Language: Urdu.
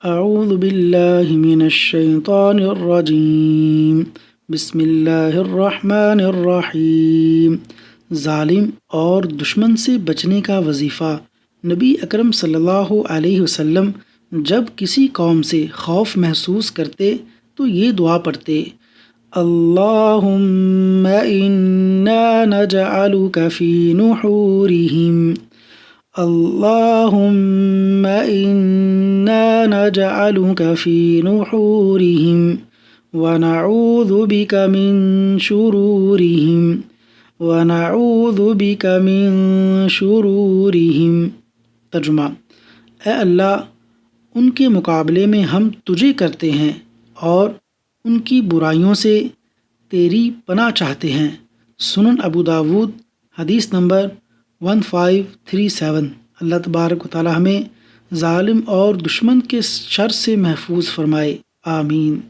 اعوذ باللہ من الشیطان الرجیم بسم اللہ الرحمن الرحیم۔ ظالم اور دشمن سے بچنے کا وظیفہ۔ نبی اکرم صلی اللہ علیہ وسلم جب کسی قوم سے خوف محسوس کرتے تو یہ دعا پڑھتے: اللہم انا نجعلک فی نحورہم، اللہم انا نجعلک فی نحورہم ونعوذ بک من شرورہم۔ ترجمہ: اے اللہ، ان کے مقابلے میں ہم تجھے کرتے ہیں اور ان کی برائیوں سے تیری پناہ چاہتے ہیں۔ سنن ابو داود، حدیث نمبر 1537۔ اللہ تبارک و تعالی ہمیں ظالم اور دشمن کے شر سے محفوظ فرمائے، آمین۔